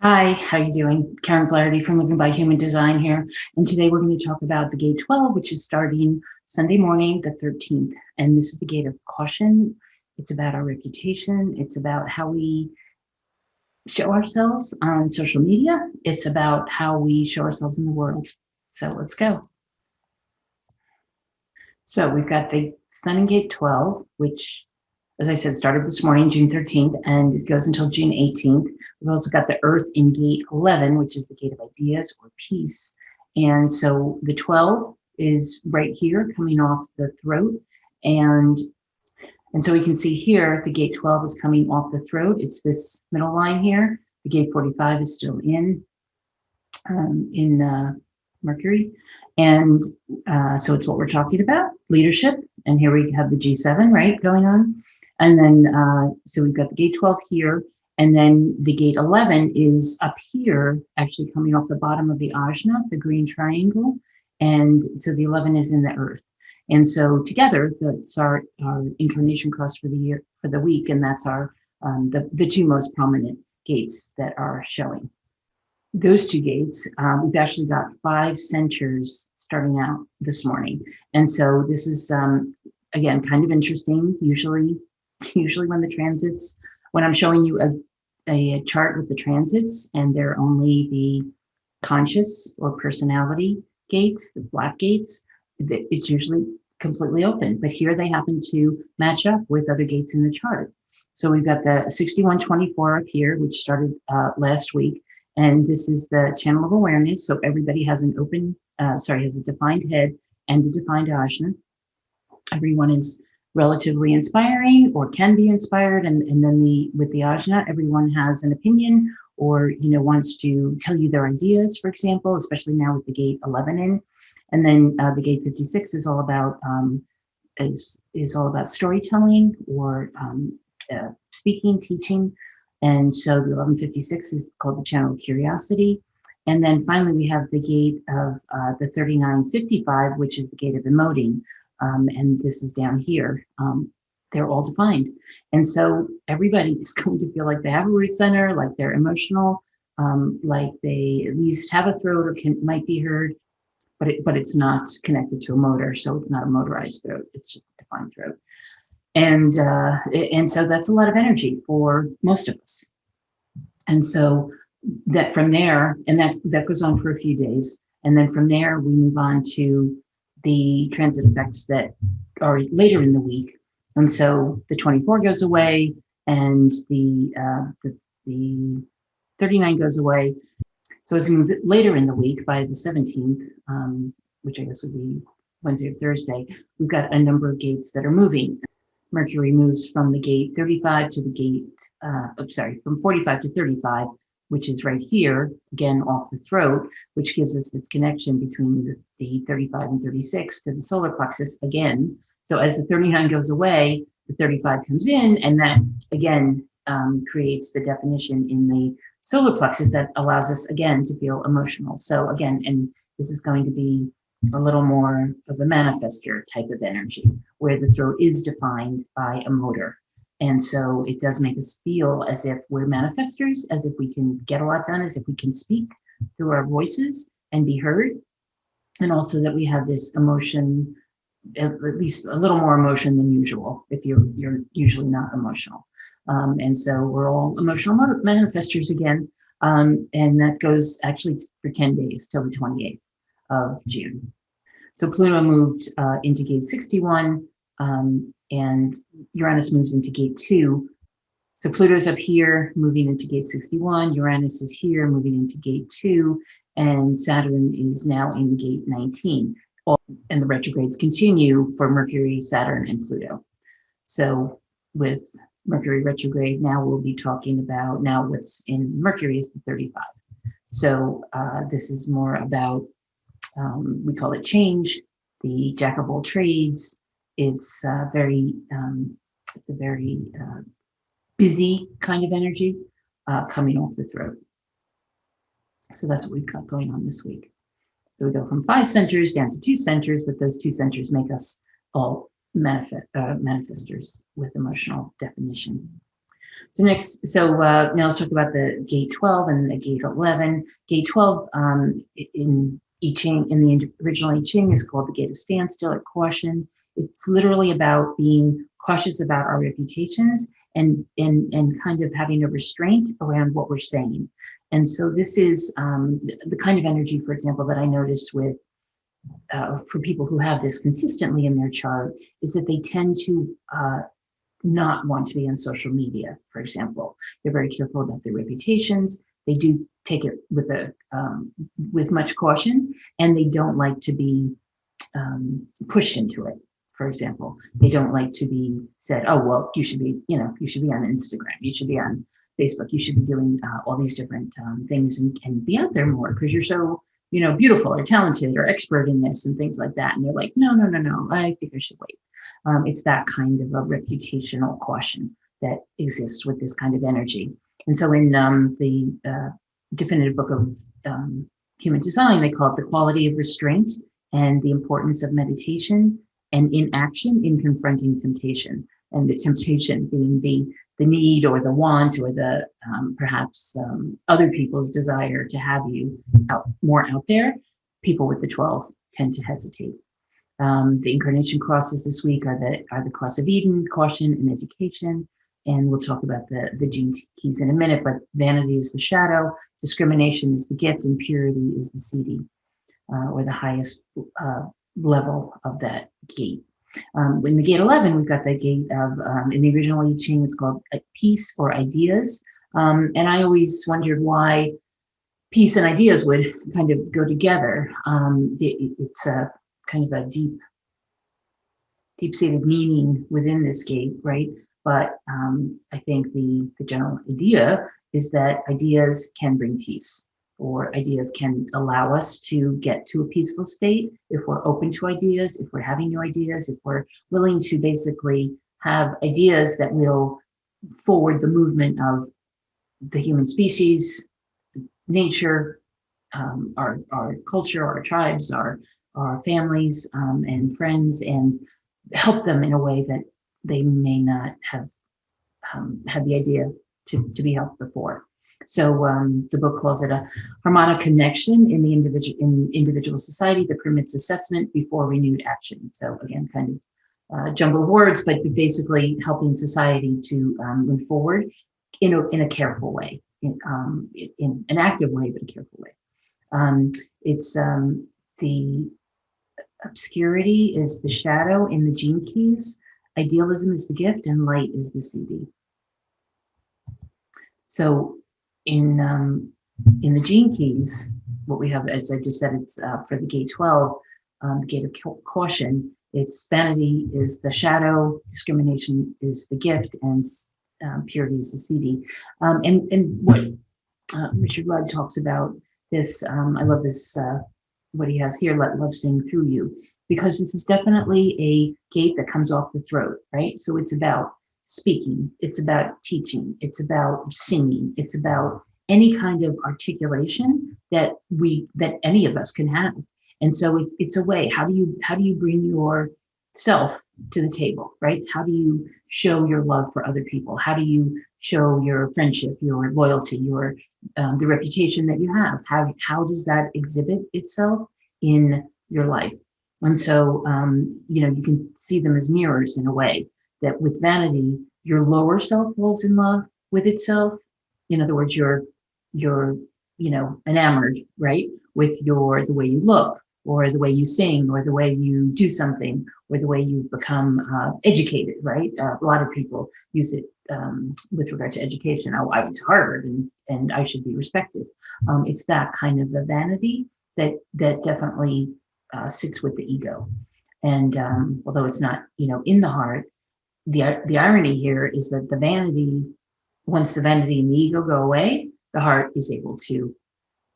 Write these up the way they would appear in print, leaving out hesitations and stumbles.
Hi, how you doing? Karen Flaherty from Living by Human Design here. And today we're going to talk about the gate 12, which is starting Sunday morning, the 13th. And this is the gate of caution. It's about our reputation. It's about how we show ourselves on social media. It's about how we show ourselves in the world. So let's go. So we've got the Sun in gate 12, which, as I said, started this morning, June 13th, and it goes until June 18th. We've also got the Earth in gate 11, which is the gate of ideas or peace. And so the 12 is right here coming off the throat. And so we can see here, the gate 12 is coming off the throat. It's this middle line here. The gate 45 is still in Mercury. And so it's what we're talking about, leadership. And here we have the G7, right, going on. And then, so we've got the gate 12 here. And then the gate 11 is up here, actually coming off the bottom of the ajna, the green triangle. And so the 11 is in the earth. And so together, that's our incarnation cross for the year, for the week. And that's our the two most prominent gates that are showing. Those two gates, we've actually got 5 centers starting out this morning. And so this is, again, kind of interesting. Usually when the transits, when I'm showing you a chart with the transits and they're only the conscious or personality gates, the black gates, it's usually completely open. But here they happen to match up with other gates in the chart. So we've got the 6124 up here, which started last week. And this is the channel of awareness. So everybody has an has a defined head and a defined ajna. Everyone is relatively inspiring or can be inspired. And then with the ajna, everyone has an opinion or, wants to tell you their ideas, for example, especially now with the gate 11 in. And then the gate 56 is all about, is all about storytelling or speaking, teaching. And so the 1156 is called the channel of curiosity. And then finally, we have the gate of the 3955, which is the gate of emoting. And this is down here. They're all defined. And so everybody is going to feel like they have a root center, like they're emotional, like they at least have a throat or might be heard, but it's not connected to a motor. So it's not a motorized throat. It's just a defined throat. And so that's a lot of energy for most of us. And so that from there, and that goes on for a few days. And then from there, we move on to the transit effects that are later in the week. And so the 24 goes away and the 39 goes away. So as we move later in the week by the 17th, which I guess would be Wednesday or Thursday, we've got a number of gates that are moving. Mercury moves from the gate 35 to the gate, from 45 to 35, which is right here, again, off the throat, which gives us this connection between the 35 and 36 to the solar plexus again. So as the 39 goes away, the 35 comes in, and that, again, creates the definition in the solar plexus that allows us, again, to feel emotional. So again, and this is going to be a little more of a manifester type of energy, where the throat is defined by a motor. And so it does make us feel as if we're manifestors, as if we can get a lot done, as if we can speak through our voices and be heard. And also that we have this emotion, at least a little more emotion than usual, if you're usually not emotional. And so we're all emotional manifestors again. And that goes actually for 10 days till the 28th of June. So Pluto moved into gate 61, and Uranus moves into gate 2. So Pluto's up here, moving into gate 61. Uranus is here, moving into gate 2, and Saturn is now in gate 19. And the retrogrades continue for Mercury, Saturn, and Pluto. So with Mercury retrograde, now we'll be talking about, now what's in Mercury is the 35. So this is more about, we call it change, the jack of all trades. It's a very busy kind of energy coming off the throat. So that's what we've got going on this week. So we go from 5 centers down to 2 centers, but those 2 centers make us all manifestors with emotional definition. Now let's talk about the gate 12 and the gate 11. Gate 12 in I Ching, in the original I Ching, is called the gate of standstill or caution. It's literally about being cautious about our reputations and kind of having a restraint around what we're saying. And so this is the kind of energy, for example, that I noticed with for people who have this consistently in their chart, is that they tend to not want to be on social media, for example. They're very careful about their reputations. They do take it with much caution, and they don't like to be pushed into it. For example, they don't like to be said, "Oh, well, you should be on Instagram, you should be on Facebook, you should be doing all these different things and be out there more because you're so beautiful or talented or expert in this and things like that." And they're like, no, no, no, no, I think I should wait. It's that kind of a reputational caution that exists with this kind of energy. And so in the definitive book of human design, they call it the quality of restraint and the importance of meditation and inaction in confronting temptation. And the temptation being the need or the want or the perhaps other people's desire to have you more out there. People with the 12 tend to hesitate. The incarnation crosses this week are the cross of Eden, caution, and education. And we'll talk about the gene keys in a minute, but vanity is the shadow, discrimination is the gift, and purity is the siddhi, or the highest level of that gate. In the gate 11, we've got the gate of, in the original I Ching, it's called peace or ideas. And I always wondered why peace and ideas would kind of go together. It's a kind of a deep-seated meaning within this gate, right? But I think the general idea is that ideas can bring peace, or ideas can allow us to get to a peaceful state if we're open to ideas, if we're having new ideas, if we're willing to basically have ideas that will forward the movement of the human species, nature, our culture, our tribes, our families and friends, and help them in a way that they may not have had the idea to be helped before. So the book calls it a harmonic connection in the individual society that permits assessment before renewed action. So again, kind of jumble of words, but basically helping society to move forward in a careful way, in an active way, but a careful way. It's the obscurity is the shadow in the gene keys. Idealism is the gift, and light is the siddhi. So in the gene keys, what we have, as I just said, it's for the gate 12, the gate of caution. It's vanity is the shadow, discrimination is the gift, and purity is the siddhi. And what Richard Rudd talks about this, I love this, what he has here, let love sing through you, because this is definitely a gate that comes off the throat, right? So it's about speaking, it's about teaching, it's about singing, it's about any kind of articulation that any of us can have. And so it's a way, how do you bring yourself to the table, right? How do you show your love for other people? How do you show your friendship, your loyalty, your the reputation that you have? How does that exhibit itself in your life? And so you can see them as mirrors in a way, that with vanity, your lower self falls in love with itself. In other words, you're enamored, right, with the way you look, or the way you sing, or the way you do something, or the way you become educated, right? A lot of people use it with regard to education. Oh, I went to Harvard and I should be respected. It's that kind of a vanity that definitely sits with the ego. And although it's not, in the heart, the irony here is that the vanity, once the vanity and the ego go away, the heart is able to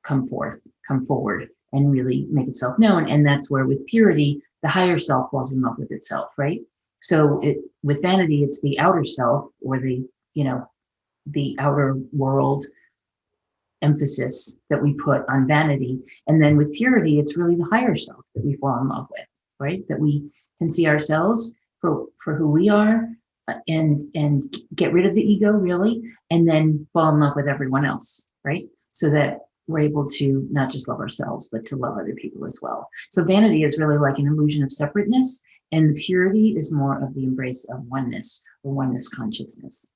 come forward and really make itself known. And that's where with purity, the higher self falls in love with itself, right? So with vanity, it's the outer self, or the outer world emphasis that we put on vanity. And then with purity, it's really the higher self that we fall in love with, right? That we can see ourselves for who we are, and get rid of the ego, really, and then fall in love with everyone else, right? So that we're able to not just love ourselves, but to love other people as well. So vanity is really like an illusion of separateness, and the purity is more of the embrace of oneness, or oneness consciousness.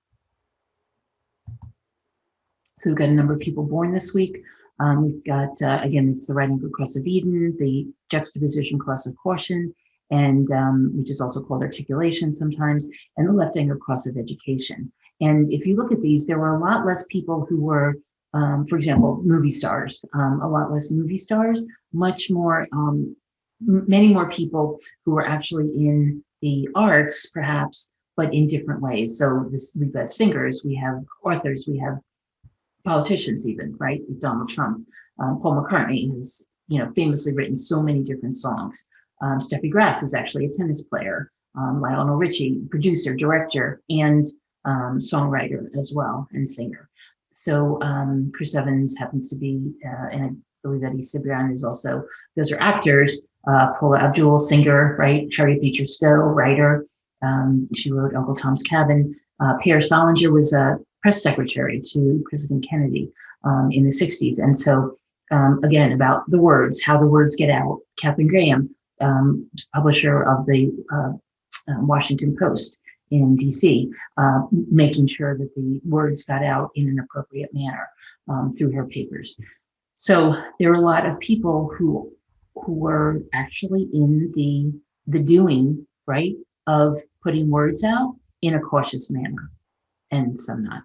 So we've got a number of people born this week. We've got, again, it's the right angle cross of Eden, the juxtaposition cross of caution, and which is also called articulation sometimes, and the left angle cross of education. And if you look at these, there were a lot less people who were, for example, movie stars, a lot less movie stars, much more, many more people who were actually in the arts, perhaps, but in different ways. So we've got singers, we have authors, we have politicians even, right? Donald Trump, Paul McCartney has, famously written so many different songs. Steffi Graf is actually a tennis player. Lionel Richie, producer, director, and songwriter as well, and singer. So Chris Evans happens to be, and I believe Eddie Cibrian is also, those are actors. Paula Abdul, singer, right? Harriet Beecher Stowe, writer. She wrote Uncle Tom's Cabin. Pierre Salinger was a press secretary to President Kennedy in the 60s. And so, again, about the words, how the words get out. Katharine Graham, publisher of the Washington Post in DC, making sure that the words got out in an appropriate manner through her papers. So there were a lot of people who were actually in the doing, right, of putting words out in a cautious manner, and some not.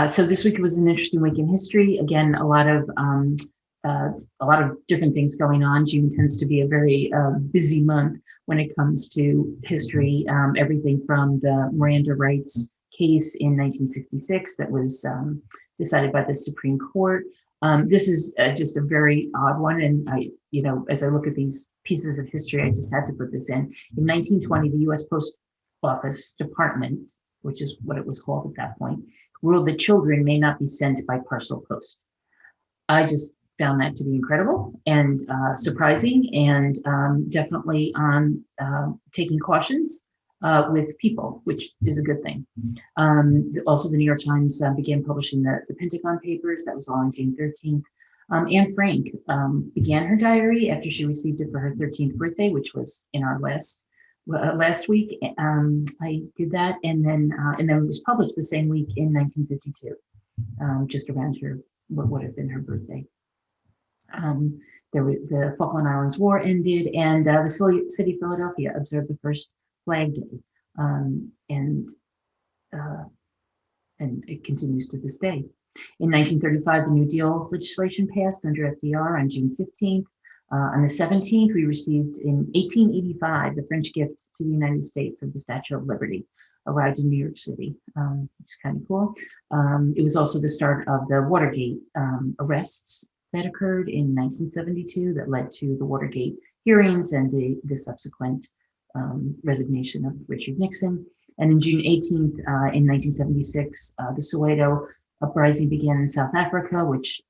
So this week was an interesting week in history. Again, a lot of different things going on. June tends to be a very busy month when it comes to history. Everything from the Miranda rights case in 1966 that was decided by the Supreme Court. This is just a very odd one, and I, as I look at these pieces of history, I just had to put this in. In 1920, the U.S. Post Office Department, which is what it was called at that point, ruled that children may not be sent by parcel post. I just found that to be incredible and surprising, and definitely on taking cautions with people, which is a good thing. Also, the New York Times began publishing the Pentagon Papers. That was all on June 13th. Anne Frank began her diary after she received it for her 13th birthday, which was in our last week. I did that, and then it was published the same week in 1952, just around what would have been her birthday. The Falkland Islands War ended, and the city of Philadelphia observed the first Flag Day, and it continues to this day. In 1935, the New Deal legislation passed under FDR on June 15th. On the 17th, we received in 1885 the French gift to the United States of the Statue of Liberty, arrived in New York City, which is kind of cool. It was also the start of the Watergate arrests that occurred in 1972 that led to the Watergate hearings and the subsequent resignation of Richard Nixon. And in June 18th, in 1976, the Soweto uprising began in South Africa, which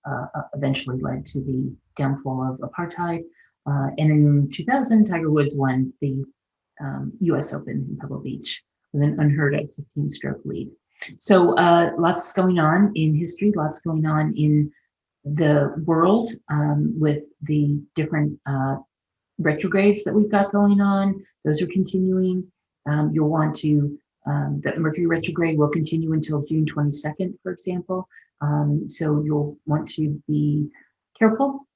eventually led to the downfall of apartheid. And in 2000, Tiger Woods won the US Open in Pebble Beach with an unheard of 15-stroke lead. So lots going on in history, lots going on in the world with the different retrogrades that we've got going on. Those are continuing. You'll want to, the Mercury retrograde will continue until June 22nd, for example. So you'll want to be careful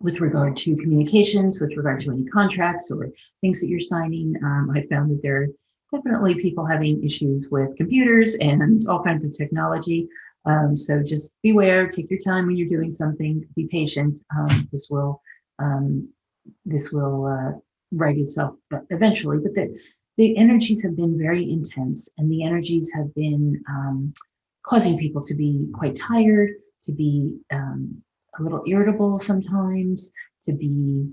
with regard to communications, with regard to any contracts or things that you're signing. I found that there are definitely people having issues with computers and all kinds of technology. So just beware, take your time when you're doing something, be patient. This will right itself eventually, but the energies have been very intense, and the energies have been causing people to be quite tired, to be a little irritable sometimes, to be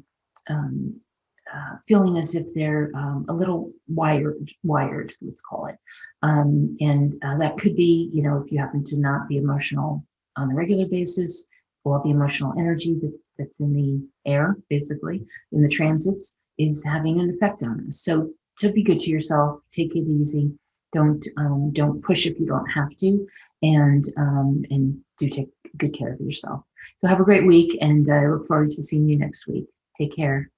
feeling as if they're a little wired, let's call it. And that could be, if you happen to not be emotional on a regular basis, all the emotional energy that's in the air, basically, in the transits, is having an effect on us. So to be good to yourself, take it easy, Don't push if you don't have to, and do take good care of yourself. So have a great week, and I look forward to seeing you next week. Take care.